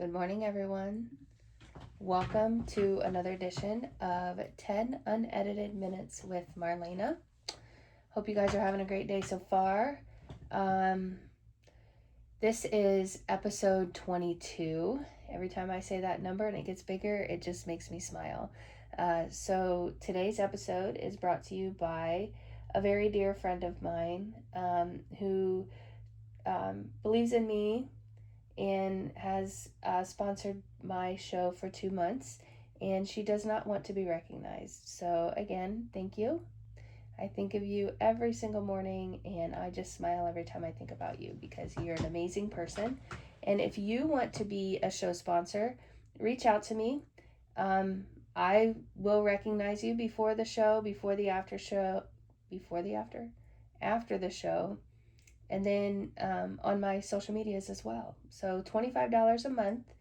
Good morning, everyone. Welcome to another edition of 10 Unedited Minutes with Marlena. Hope you guys are having a great day so far. This is episode 22. Every time I say that number and it gets bigger, it just makes me smile. So today's episode is brought to you by a very dear friend of mine who believes in me and has sponsored my show for 2 months, and she does not want to be recognized. So, again, thank you. I think of you every single morning, and I just smile every time I think about you because you're an amazing person. And if you want to be a show sponsor, reach out to me. I will recognize you before the show, before the after show, after the show, and then on my social medias as well. So $25 a month.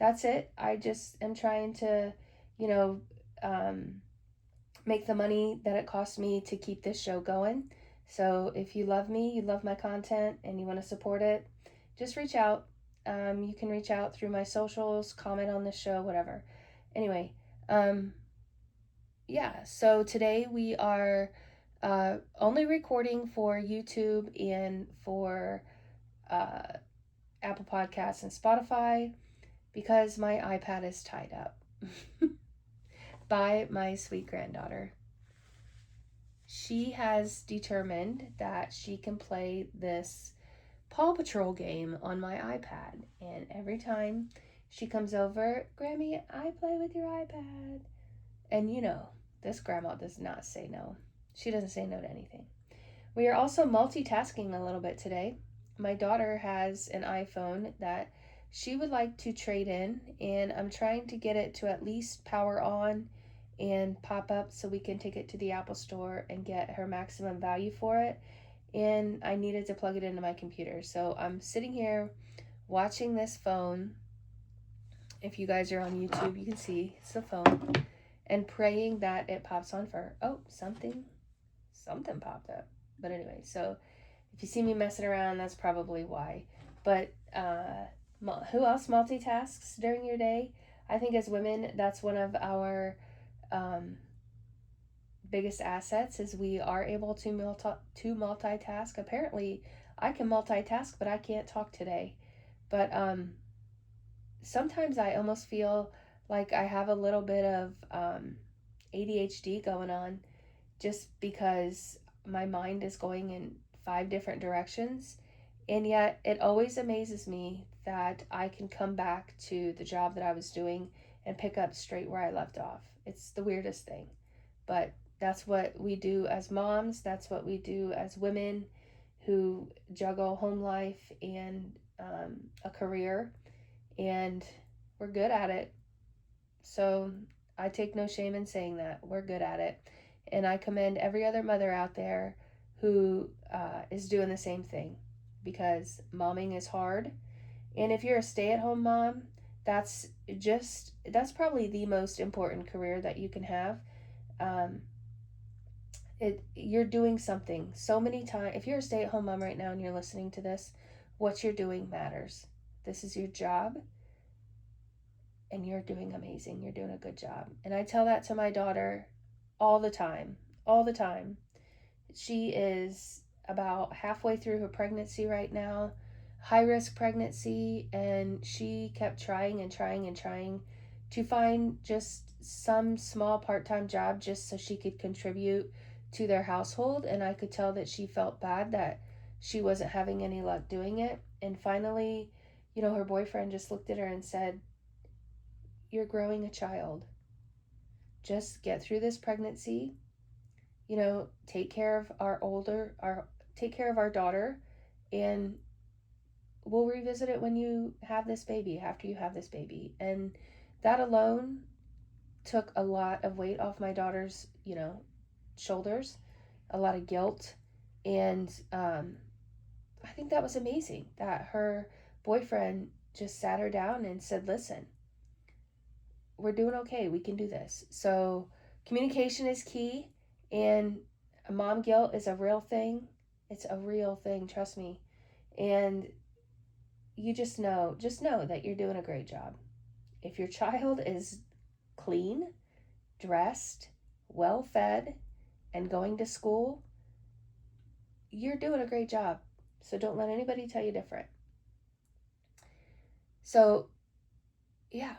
That's it. I just am trying to, you know, make the money that it costs me to keep this show going. So if you love me, you love my content, and you want to support it, just reach out. You can reach out through my socials, comment on the show, whatever. Anyway, yeah, so today we are only recording for YouTube and for uh, Apple Podcasts and Spotify because my iPad is tied up by my sweet granddaughter. She has determined that she can play this Paw Patrol game on my iPad, and every time she comes over, Grammy, I play with your iPad. And this grandma does not say no. She doesn't say no to anything. We are also multitasking a little bit today. My daughter has an iPhone that she would like to trade in, and I'm trying to get it to at least power on and pop up so we can take it to the Apple Store and get her maximum value for it. And I needed to plug it into my computer. So I'm sitting here watching this phone. If you guys are on YouTube, you can see it's a phone. And praying that it pops on for her. Oh, something popped up. But anyway, so if you see me messing around, that's probably why. But who else multitasks during your day? I think as women, that's one of our biggest assets is we are able to multitask. Apparently, I can multitask, but I can't talk today. But sometimes I almost feel like I have a little bit of ADHD going on just because my mind is going in 5 different directions. And yet, it always amazes me that I can come back to the job that I was doing and pick up straight where I left off. It's the weirdest thing. But that's what we do as moms, that's what we do as women who juggle home life and a career, and we're good at it. So I take no shame in saying that. We're good at it. And I commend every other mother out there who is doing the same thing because momming is hard. And if you're a stay-at-home mom, that's probably the most important career that you can have. You're doing something so many times. If you're a stay-at-home mom right now and you're listening to this, what you're doing matters. This is your job, and you're doing amazing. You're doing a good job. And I tell that to my daughter all the time. All the time. She is about halfway through her pregnancy right now, high risk pregnancy, and she kept trying and trying and trying to find just some small part-time job just so she could contribute to their household. And I could tell that she felt bad that she wasn't having any luck doing it. And finally, her boyfriend just looked at her and said, "You're growing a child. Just get through this pregnancy. Take care of our daughter, and we'll revisit it when you have this baby, after you have this baby." And that alone took a lot of weight off my daughter's, shoulders, a lot of guilt. And I think that was amazing that her boyfriend just sat her down and said, "Listen, we're doing okay. We can do this." So communication is key, and mom guilt is a real thing. It's a real thing, trust me. And you just know that you're doing a great job. If your child is clean, dressed, well fed, and going to school, you're doing a great job. So don't let anybody tell you different. So, yeah.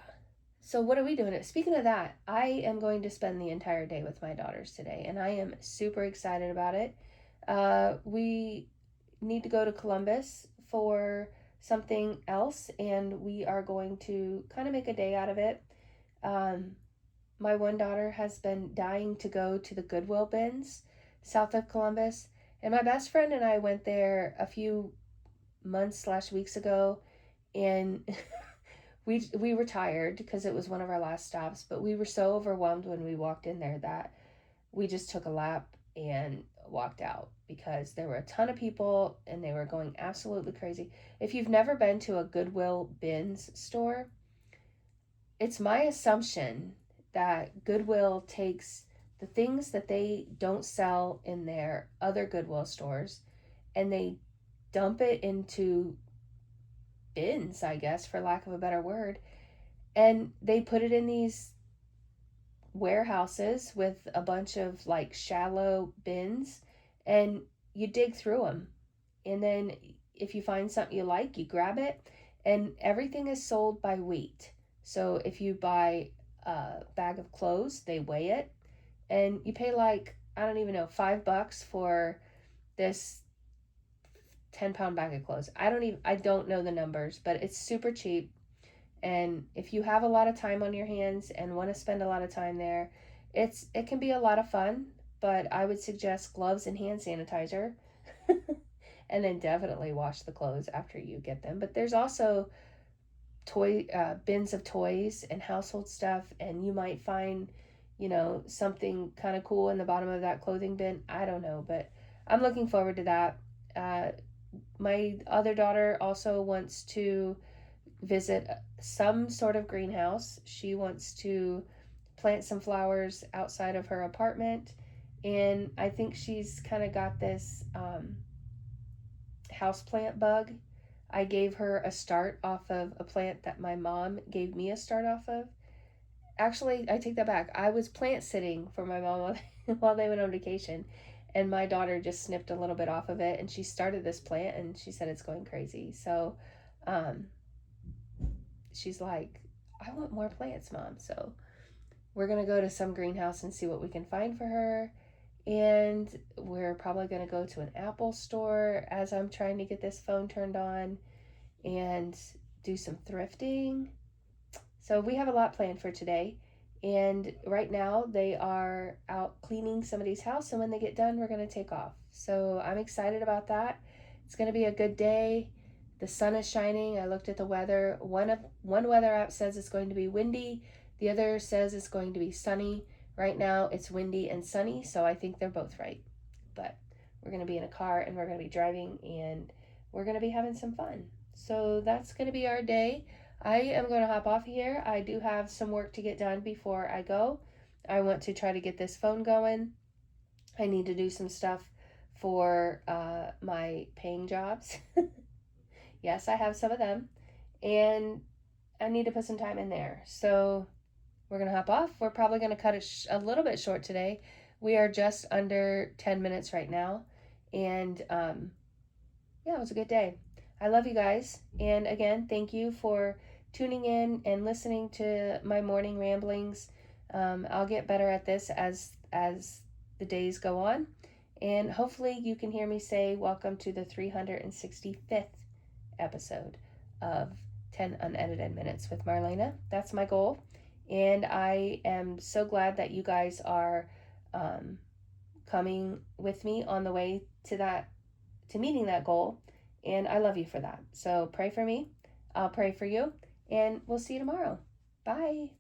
So, what are we doing? Speaking of that, I am going to spend the entire day with my daughters today, and I am super excited about it. We need to go to Columbus for something else, and we are going to kind of make a day out of it. Um, my one daughter has been dying to go to the Goodwill bins south of Columbus, and my best friend and I went there a few months/weeks ago, and we were tired because it was one of our last stops, but we were so overwhelmed when we walked in there that we just took a lap and walked out because there were a ton of people and they were going absolutely crazy. If you've never been to a Goodwill bins store, it's my assumption that Goodwill takes the things that they don't sell in their other Goodwill stores and they dump it into bins, I guess, for lack of a better word. And they put it in these warehouses with a bunch of like shallow bins, and you dig through them. And then if you find something you like, you grab it. And everything is sold by weight. So if you buy a bag of clothes, they weigh it. And you pay like, I don't even know, $5 for this 10-pound bag of clothes. I don't know the numbers, but it's super cheap. And if you have a lot of time on your hands and want to spend a lot of time there, it can be a lot of fun, but I would suggest gloves and hand sanitizer. And then definitely wash the clothes after you get them. But there's also bins of toys and household stuff, and you might find, something kind of cool in the bottom of that clothing bin. I don't know, but I'm looking forward to that. Uh, my other daughter also wants to visit some sort of greenhouse. She wants to plant some flowers outside of her apartment. And I think she's kind of got this houseplant bug. I gave her a start off of a plant that my mom gave me a start off of. Actually, I take that back. I was plant sitting for my mom while they went on vacation. And my daughter just snipped a little bit off of it and she started this plant and she said it's going crazy. So um, she's like, I want more plants, Mom. So we're going to go to some greenhouse and see what we can find for her. And we're probably going to go to an Apple store as I'm trying to get this phone turned on and do some thrifting. So we have a lot planned for today. And right now they are out cleaning somebody's house. And when they get done, we're going to take off. So I'm excited about that. It's going to be a good day. The sun is shining. I looked at the weather. One weather app says it's going to be windy. The other says it's going to be sunny. Right now it's windy and sunny, so I think they're both right. But we're going to be in a car and we're going to be driving and we're going to be having some fun. So that's going to be our day. I am going to hop off here. I do have some work to get done before I go. I want to try to get this phone going. I need to do some stuff for my paying jobs. Yes, I have some of them. And I need to put some time in there. So we're going to hop off. We're probably going to cut it a little bit short today. We are just under 10 minutes right now. And yeah, it was a good day. I love you guys. And again, thank you for tuning in and listening to my morning ramblings. I'll get better at this as the days go on. And hopefully you can hear me say welcome to the 365th episode of 10 Unedited Minutes with Marlena. That's my goal. And I am so glad that you guys are coming with me on the way to meeting that goal. And I love you for that. So pray for me. I'll pray for you. And we'll see you tomorrow. Bye.